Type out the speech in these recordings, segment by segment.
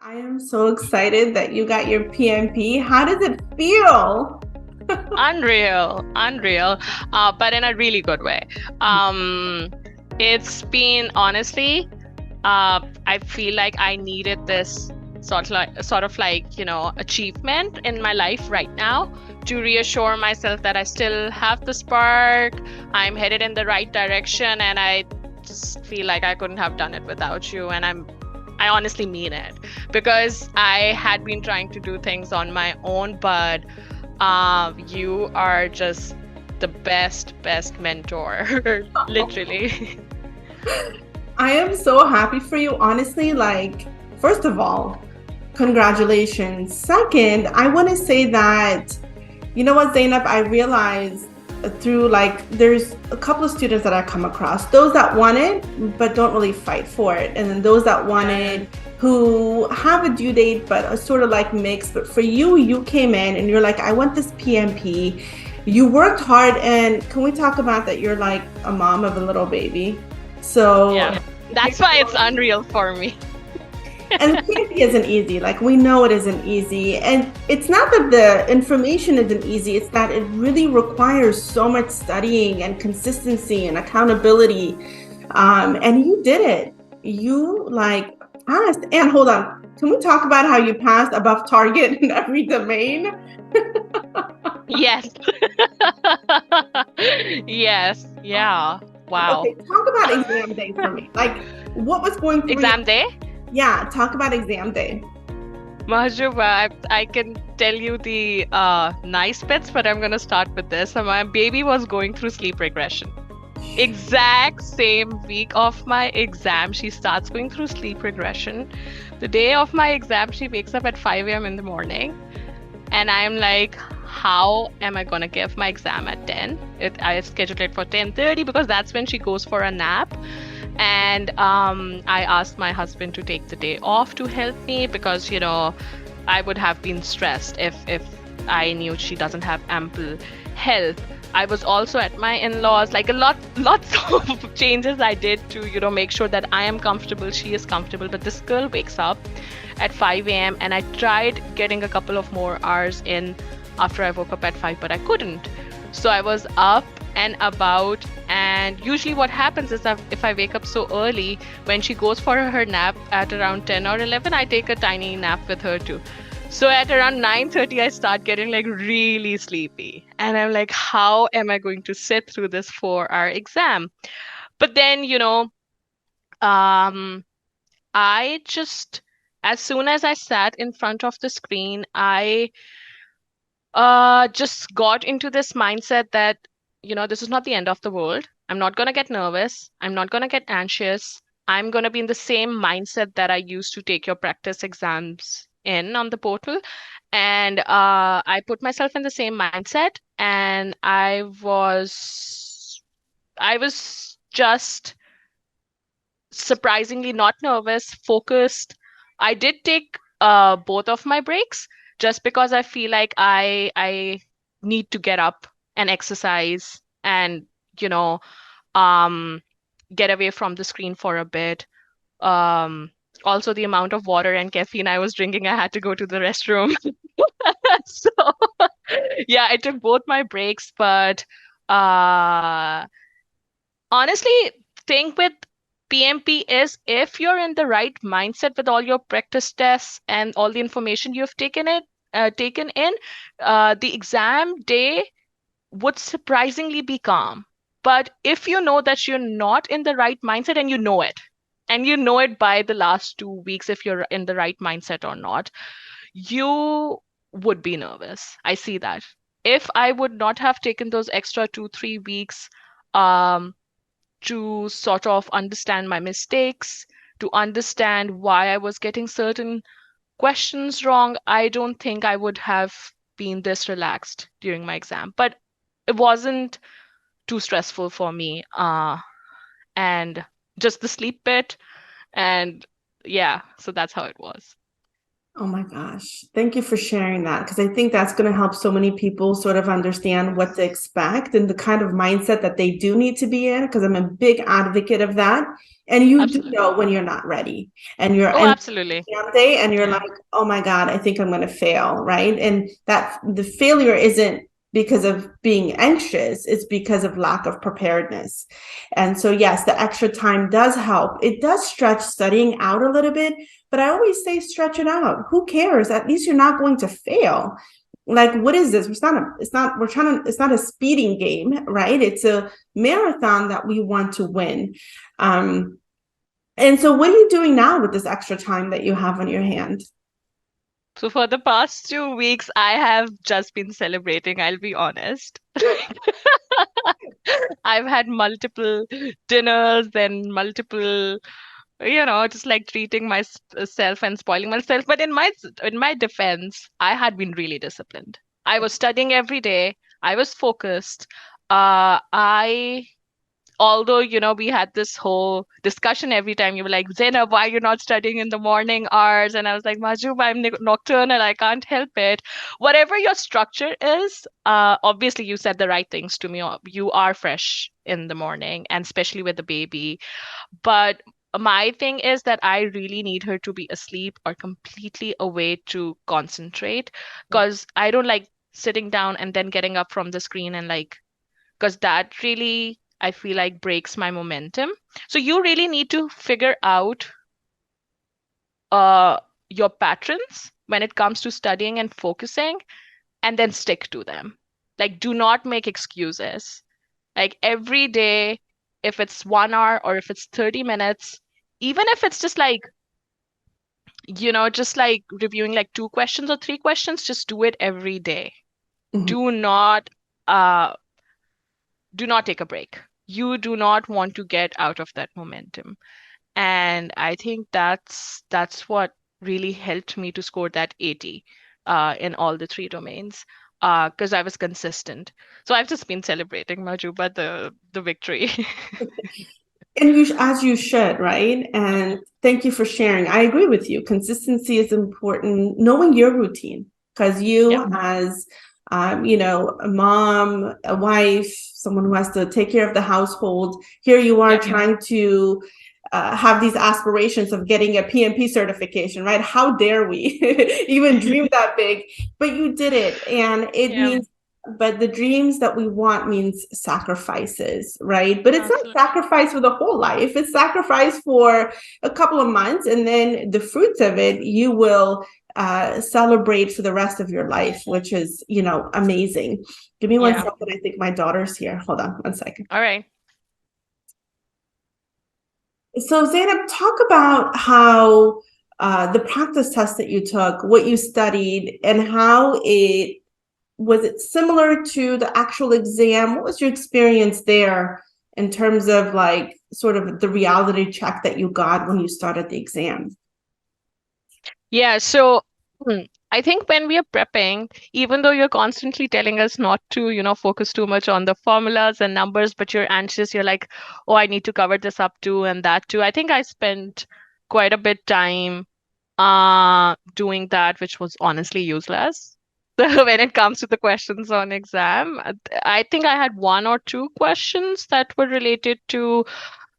I am so excited that you got your PMP. How does it feel? Unreal, but in a really good way. Um, it's been honestly, I feel like I needed this sort of like achievement in my life right now to reassure myself that I still have the spark. I'm headed in the right direction, and I just feel like I couldn't have done it without you. And I honestly mean it because I had been trying to do things on my own, but you are just the best mentor, literally. I am so happy for you, honestly. First of all, congratulations. Second, I want to say that, you know what, Zainab, I realized through there's a couple of students that I come across, those that want it, but don't really fight for it. And then those that want it, who have a due date, but are sort of like mixed. But for you, you came in and you're like, I want this PMP. You worked hard. And can we talk about that? You're like a mom of a little baby. So Yeah, that's why it's unreal for me. and PMP isn't easy. Like we know it isn't easy. And it's not that the information isn't easy, it's that it really requires so much studying and consistency and accountability. And you did it. You passed. And hold on. Can we talk about how you passed above target in every domain? Yes. Yes. Yeah. Wow. Okay, talk about exam day for me. Like what was going through your Exam day? yeah, talk about exam day. Mahjuba, I can tell you the nice bits, but I'm gonna start with this. So my baby was going through sleep regression. Exact same week of my exam, she starts going through sleep regression. The day of my exam, she wakes up at 5 a.m. in the morning, and I'm like, how am I gonna give my exam at 10? I scheduled it for 10:30 because that's when she goes for a nap. And I asked my husband to take the day off to help me because, I would have been stressed if I knew she doesn't have ample help. I was also at my in-laws, like lots of changes I did to, make sure that I am comfortable, she is comfortable. But this girl wakes up at 5 a.m. and I tried getting a couple of more hours in after I woke up at 5, but I couldn't. So I was up and about, and usually what happens is that if I wake up so early, when she goes for her nap at around 10 or 11, I take a tiny nap with her too. So at around 9:30, I start getting like really sleepy, and I'm like, how am I going to sit through this 4-hour exam? But then, um I just, as soon as I sat in front of the screen, I just got into this mindset that, this is not the end of the world. I'm not going to get nervous. I'm not going to get anxious. I'm going to be in the same mindset that I used to take your practice exams in on the portal. And I put myself in the same mindset, and I was just surprisingly not nervous, focused. I did take both of my breaks just because I feel like I need to get up and exercise and, you know, um get away from the screen for a bit. Um Also the amount of water and caffeine I was drinking, I had to go to the restroom. So yeah, I took both my breaks, but uh honestly, thing with PMP is if you're in the right mindset with all your practice tests and all the information you've taken in, the exam day would surprisingly be calm. But if you know that you're not in the right mindset and you know it by the last 2 weeks if you're in the right mindset or not, you would be nervous. I see that. If I would not have taken those extra 2, 3 weeks, um, to sort of understand my mistakes, to understand why I was getting certain questions wrong, I don't think I would have been this relaxed during my exam. But it wasn't too stressful for me. And just the sleep bit, and yeah, so that's how it was. Oh my gosh. Thank you for sharing that because I think that's going to help so many people sort of understand what to expect and the kind of mindset that they do need to be in because I'm a big advocate of that. And you do Absolutely. know when you're not ready and you're Oh, and absolutely. exam day and you're Yeah. like, oh my God, I think I'm going to fail, right? And that the failure isn't because of being anxious, it's because of lack of preparedness. And so, yes, the extra time does help. It does stretch studying out a little bit, but I always say stretch it out. Who cares? At least you're not going to fail. Like, what is this? It's not a speeding game, right? It's a marathon that we want to win. And so what are you doing now with this extra time that you have on your hand? So for the past 2 weeks, I have just been celebrating, I'll be honest. I've had multiple dinners, then multiple, just like treating myself and spoiling myself. But in my defense, I had been really disciplined. I was studying every day. I was focused. I although we had this whole discussion every time you were like, Zainab, why are you not studying in the morning hours? And I was like, Majub, I'm nocturnal, I can't help it. Whatever your structure is, obviously you said the right things to me. You are fresh in the morning, and especially with the baby. But my thing is that I really need her to be asleep or completely away to concentrate, because I don't like sitting down and then getting up from the screen and like, because that really, I feel like, breaks my momentum. So you really need to figure out uh your patterns when it comes to studying and focusing, and then stick to them. Like, do not make excuses. Like every day, if it's 1 hour or if it's 30 minutes, even if it's just like, just like reviewing like 2 questions or 3 questions, just do it every day. Mhm. Do not uh do not take a break. You do not want to get out of that momentum. And I think that's what really helped me to score that 80 in all the three domains, because I was consistent. So I've just been celebrating, Majuba, the victory. And as you should, right? And thank you for sharing. I agree with you. Consistency is important. Knowing your routine, because Yep. you, as a mom, a wife, someone who has to take care of the household, here you are Yep. trying to have these aspirations of getting a PMP certification, right? How dare we even dream that big? But you did it, and it Yeah, means but the dreams that we want means sacrifices, right? But it's not absolutely. sacrifice for the whole life. It's sacrifice for a couple of months, and then the fruits of it you will celebrate for the rest of your life, which is, amazing. Give me one Yeah. second. I think my daughter's here. Hold on one second. All right. So Zainab, talk about how the practice test that you took, what you studied, and how it was it similar to the actual exam? What was your experience there in terms of like sort of the reality check that you got when you started the exam? Yeah, so I think when we are prepping, even though you're constantly telling us not to, focus too much on the formulas and numbers, but you're anxious, you're like, oh, I need to cover this up too and that too. I think I spent quite a bit time doing that, which was honestly useless. So when it comes to the questions on exam, I think I had 1 or 2 questions that were related to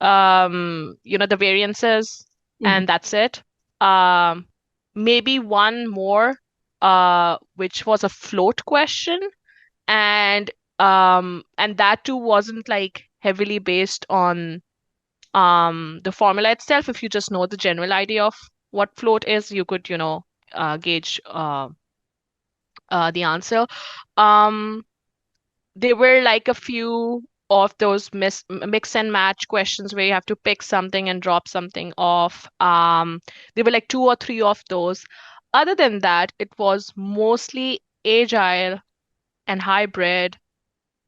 the variances, Mhm. and that's it. Um, Maybe one more, which was a float question, and and that too wasn't like heavily based on the formula itself. If you just know the general idea of what float is, you could, gauge the answer. Um, there were like a few of those mix and match questions where you have to pick something and drop something off. There were like 2 or 3 of those. Other than that, it was mostly agile and hybrid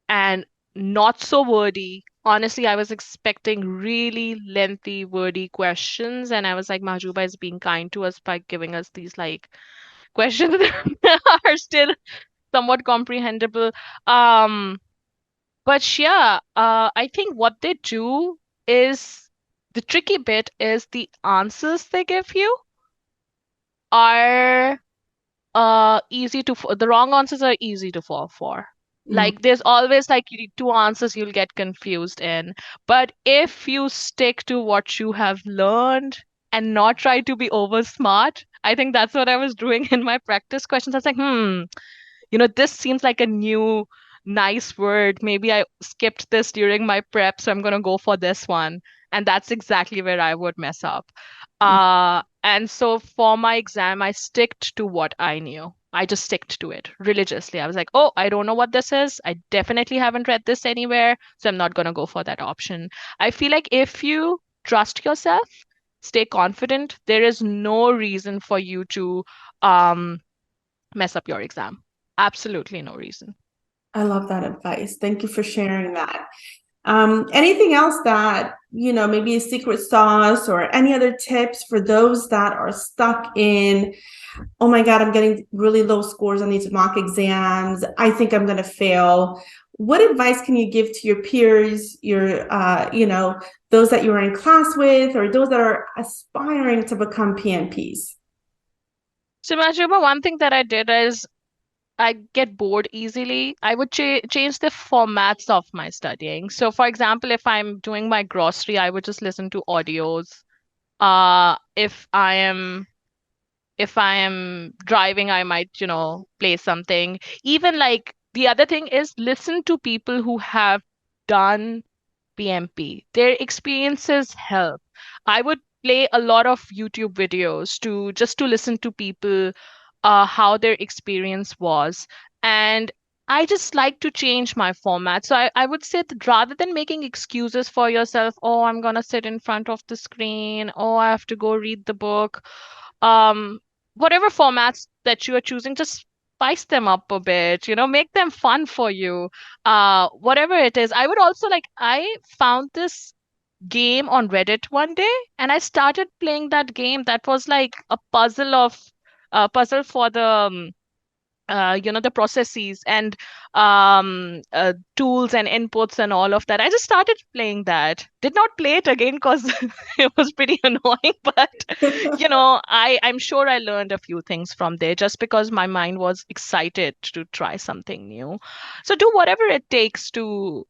and not so wordy. Honestly, I was expecting really lengthy, wordy questions, and I was like, Mahjuba is being kind to us by giving us these like questions that are still somewhat comprehensible. Um, but yeah, I think what they do is the tricky bit is the answers they give you are the wrong answers are easy to fall for. Mm. Like there's always like two answers you'll get confused in. But if you stick to what you have learned and not try to be over smart, I think that's what I was doing in my practice questions. I was like, this seems like a new nice word. Maybe I skipped this during my prep, so I'm gonna go for this one. And that's exactly where I would mess up. And so for my exam, I sticked to what I knew. I just sticked to it religiously. I was like, oh, I don't know what this is. I definitely haven't read this anywhere, so I'm not gonna go for that option. I feel like if you trust yourself, stay confident, there is no reason for you to mess up your exam. Absolutely no reason. I love that advice. Thank you for sharing that. Anything else that, maybe a secret sauce or any other tips for those that are stuck in, oh my God, I'm getting really low scores on these mock exams. I think I'm going to fail. What advice can you give to your peers, those that you're in class with, or those that are aspiring to become PMPs? So, Majuma, one thing that I did is I get bored easily. I would change the formats of my studying. So, for example, if I'm doing my grocery, I would just listen to audios. If I am driving, I might, play something. Even like the other thing is listen to people who have done PMP. Their experiences help. I would play a lot of YouTube videos to listen to people how their experience was. And I just like to change my format. So I would say that rather than making excuses for yourself, oh, I'm gonna sit in front of the screen, oh, I have to go read the book. Um, Whatever formats that you are choosing, just spice them up a bit, make them fun for you. Whatever it is. I found this game on Reddit one day and I started playing that game that was like a puzzle for the processes and tools and inputs and all of that. I just started playing that. Did not play it again because it was pretty annoying, but I'm sure I learned a few things from there just because my mind was excited to try something new. So do whatever it takes to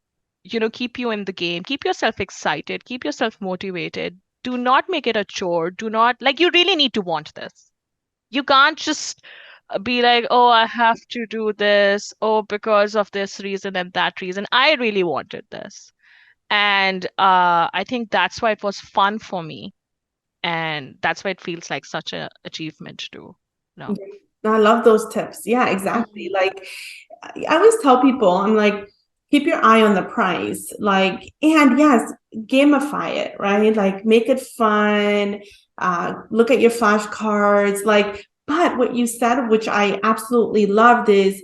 keep you in the game, keep yourself excited, keep yourself motivated. Do not make it a chore. Do not, like, you really need to want this. You can't just be like, oh, I have to do this, oh, because of this reason and that reason. I really wanted this. And I think that's why it was fun for me. And that's why it feels like such an achievement too. No. I love those tips. Yeah, exactly. Mhm. Like I always tell people, I'm like, keep your eye on the prize. Like, and yes, gamify it, right? Like make it fun. Look at your flashcards. Like, but what you said, which I absolutely loved, is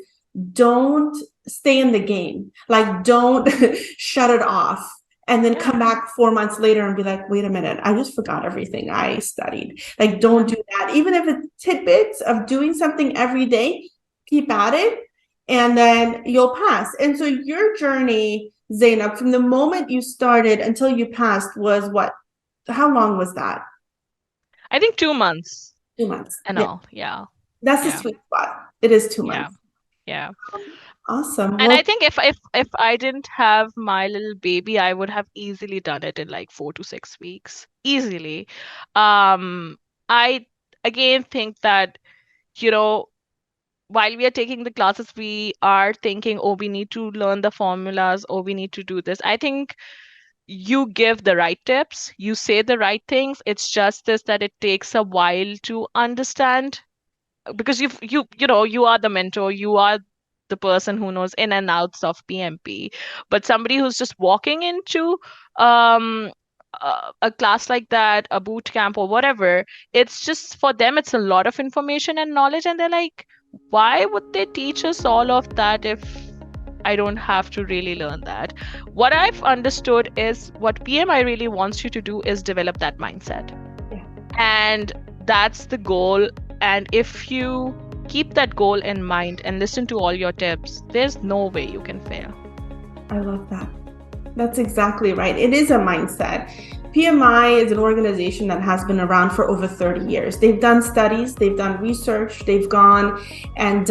don't stay in the game. Like, don't shut it off and then come back 4 months later and be like, wait a minute, I just forgot everything I studied. Like, don't do that. Even if it's tidbits of doing something every day, keep at it and then you'll pass. And so your journey, Zainab, from the moment you started until you passed was what? How long was that? I think 2 months 2 months. and Yeah. all. Yeah. That's the Yeah. sweet spot. It is 2 months. Yeah. Yeah. Awesome. And Well, I think if I didn't have my little baby, I would have easily done it in like 4 to 6 weeks. Easily. I again think that, you know, while we are taking the classes, we are thinking, oh, we need to learn the formulas, oh, we need to do this. I think you give the right tips, you say the right things. It's just this that it takes a while to understand because you are the mentor, you are the person who knows in and outs of PMP. But somebody who's just walking into um a class like that, a boot camp or whatever, it's just for them, it's a lot of information and knowledge, and they're like, why would they teach us all of that if I don't have to really learn that? What I've understood is what PMI really wants you to do is develop that mindset. Yeah. And that's the goal. And if you keep that goal in mind and listen to all your tips, there's no way you can fail. I love that. That's exactly right. It is a mindset. PMI is an organization that has been around for over 30 years. They've done studies, they've done research, they've gone and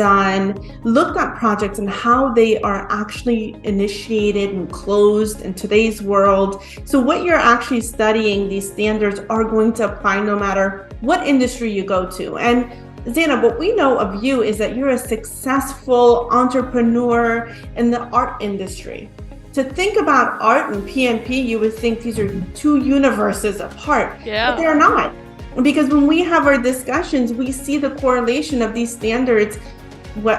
looked at projects and how they are actually initiated and closed in today's world. So what you're actually studying, these standards are going to apply no matter what industry you go to. And Zainab, what we know of you is that you're a successful entrepreneur in the art industry. To think about art and PMP, you would think these are two universes apart, but they're not. Because when we have our discussions, we see the correlation of these standards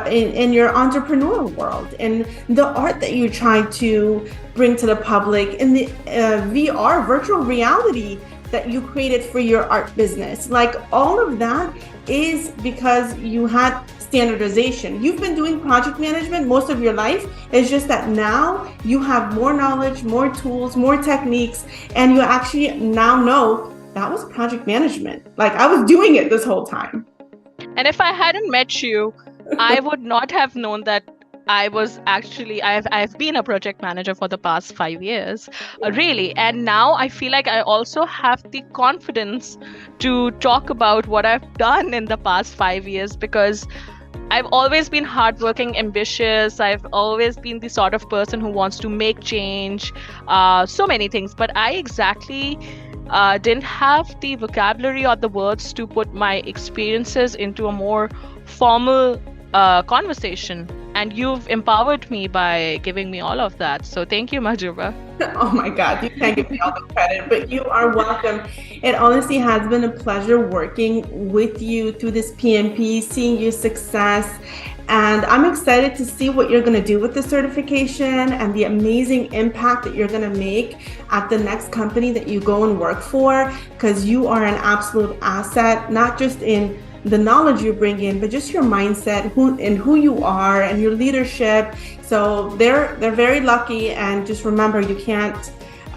in your entrepreneurial world, and the art that you try to bring to the public, in the VR, virtual reality that you created for your art business. Like, all of that is because you had standardization. You've been doing project management most of your life. It's just that now you have more knowledge, more tools, more techniques, and you actually now know that was project management. Like, I was doing it this whole time. And if I hadn't met you, I would not have known that I've been a project manager for the past 5 years, really. And now I feel like I also have the confidence to talk about what I've done in the past 5 years, because I've always been hardworking, ambitious. I've always been the sort of person who wants to make change, so many things. But I exactly didn't have the vocabulary or the words to put my experiences into a more formal conversation. And you've empowered me by giving me all of that. So thank you, Mahjooba. Oh my God, you can't give me all the credit, but you are welcome. It honestly has been a pleasure working with you through this PMP, seeing your success. And I'm excited to see what you're going to do with the certification and the amazing impact that you're going to make at the next company that you go and work for, because you are an absolute asset, not just in the knowledge you bring in, but just your mindset, who you are, and your leadership. So they're very lucky. And just remember, you can't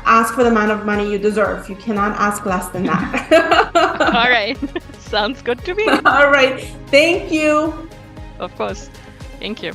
ask for the amount of money you deserve. You cannot ask less than that. All right. Sounds good to me. All right. Thank you. Of course. Thank you.